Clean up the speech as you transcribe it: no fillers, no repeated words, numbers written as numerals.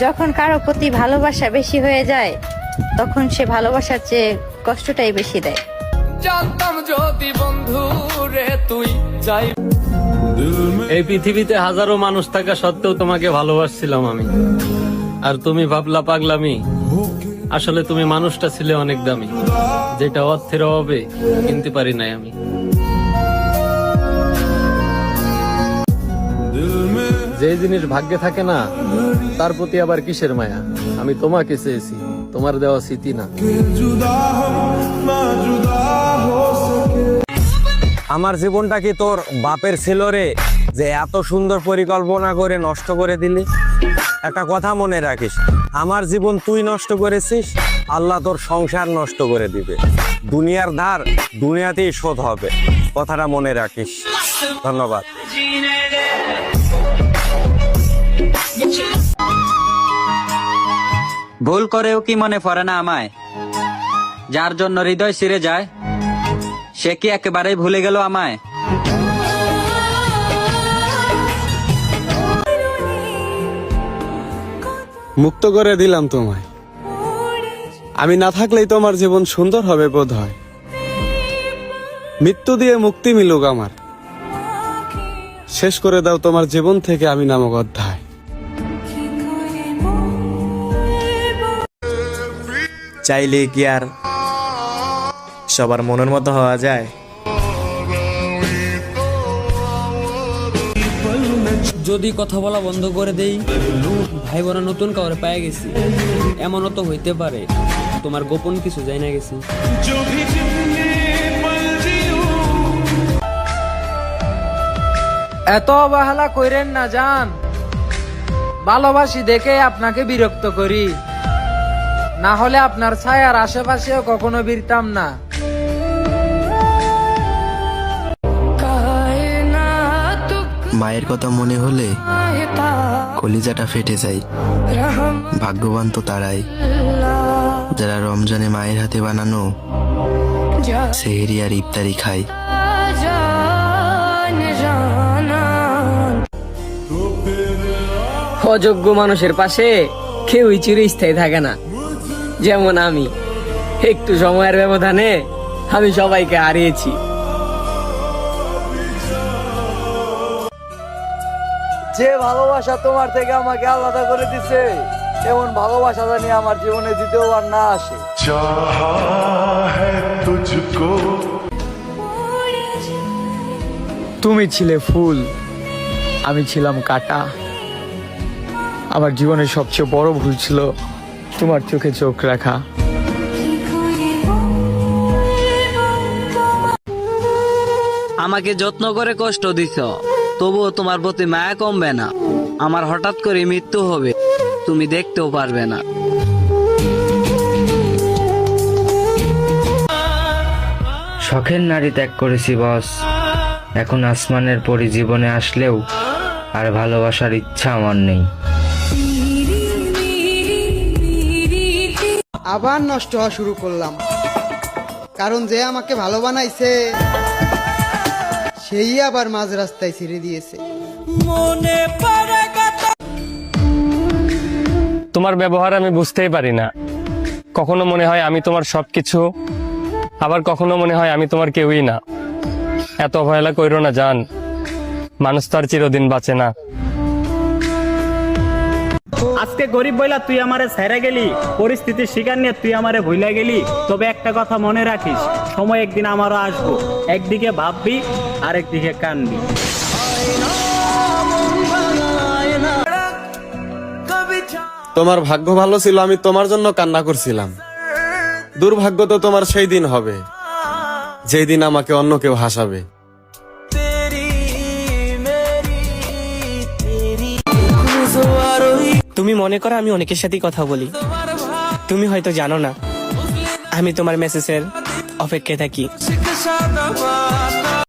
যখন কারো প্রতি ভালোবাসা বেশি হয়ে যায় তখন সে ভালোবাসার চেয়ে কষ্টটাই বেশি দেয়। জানতাম যদি বন্ধু রে তুই যাই। এই পৃথিবীতে হাজারো মানুষ থাকা সত্ত্বেও তোমাকে ভালোবাসছিলাম আমি, আর তুমি ভাবলা পাগলামি। আসলে তুমি মানুষটা ছিলে অনেক দামি, যেটা অর্থের অভাবে কিনতে পারি নাই আমি। যে জিনিস ভাগ্যে থাকে না তার প্রতি আবার কিসের মায়া। আমি তোমাকে চেয়েছি, তোমার দেওয়া স্মৃতি না। আমার জীবনটা কি তোর বাপের ছিল রে, যে এত সুন্দর পরিকল্পনা করে নষ্ট করে দিলি? একটা কথা মনে রাখিস, আমার জীবন তুই নষ্ট করেছিস, আল্লাহ তোর সংসার নষ্ট করে দিবে। দুনিয়ার ধার দুনিয়াতেই শোধ হবে, কথাটা মনে রাখিস। ধন্যবাদ। ভুল করেও কি মনে পড়ে না আমায়? যার জন্য হৃদয় ছিঁড়ে যায় সে কি একেবারেই ভুলে গেল আমায়? মুক্ত করে দিলাম তোমায়, আমি না থাকলেই তোমার জীবন সুন্দর হবে বোধ হয়। মৃত্যু দিয়ে মুক্তি মিলুক আমার, শেষ করে দাও তোমার জীবন থেকে আমি নামক অধ্যায়। চাইলে কি আর সবার মনের মতো হওয়া যায়? যদি কথা বলা বন্ধ করে দেই, ভাই বোনা নতুন কাউরে পেয়ে গেছি, এমনও তো হইতে পারে তোমার গোপন কিছু জানা গেছি। এত অবহেলা কইরেন না জান, ভালোবাসি দেখে আপনাকে বিরক্ত করি, না হলে আপনার ছায়ার আশেপাশেও কখনো বিরতাম না। মায়ের কথা মনে হলে কলিজাটা ফেটে যায়। ভাগ্যবান তো তারাই যারা রমজানে মায়ের হাতে বানানো সেহরি আর ইফতারি খায়। অযোগ্য মানুষের পাশে কেউই চিরস্থায়ী থাকে না। যেমন আমি, একটু সময়ের ব্যবধানে আমি সবাইকে হারিয়েছি। যে ভালোবাসা তোমার থেকে আমাকে আলাদা করে দিছে, এমন ভালোবাসা জানি আমার জীবনে দ্বিতীয় আর না আসে। তুমি ছিলে ফুল, আমি ছিলাম কাঁটা। আমার জীবনের সবচেয়ে বড় ভুল ছিল তোমার চোখে চোখ রাখা। আমাকে যত্ন করে কষ্ট দিছ, তবুও তোমার প্রতি মায়া কমবে না। আমার হঠাৎ করে মৃত্যু হবে, তুমি দেখতেও পারবে না। শখের নারী ত্যাগ করেছি বস, এখন আসমানের পরি জীবনে আসলেও আর ভালোবাসার ইচ্ছা আমার নেই। আবার নষ্ট হওয়া শুরু করলাম, কারণ যে আমাকে ভালো বানাইছে সেই আবার মাঝ রাস্তায় ছেড়ে দিয়েছে। তোমার ব্যবহার আমি বুঝতেই পারি না। কখনো মনে হয় আমি তোমার সবকিছু, আবার কখনো মনে হয় আমি তোমার কেউই না। এত অবহেলা কইরো না জান, মানুষ তো আর চিরদিন বাঁচে না। আজকে গরিব বইলা তুই আমারে ছাইরা গেলি, পরিস্থিতির শিকার নিয়ে তুই আমারে ভুইলা গেলি। তবে একটা কথা মনে রাখিস, সময় একদিন আমারও আসবো। একদিকে ভাববি আর একদিকে কানবি। তোমার ভাগ্য ভালো ছিল, আমি তোমার জন্য কান্না করছিলাম। দুর্ভাগ্য তো তোমার সেই দিন হবে যেই দিন আমাকে অন্য কেউ হাসাবে। তুমি মনে করো আমি অনেকের সাথে কথা বলি, তুমি হয়তো জানো না আমি তোমার মেসেজের অপেক্ষায় থাকি।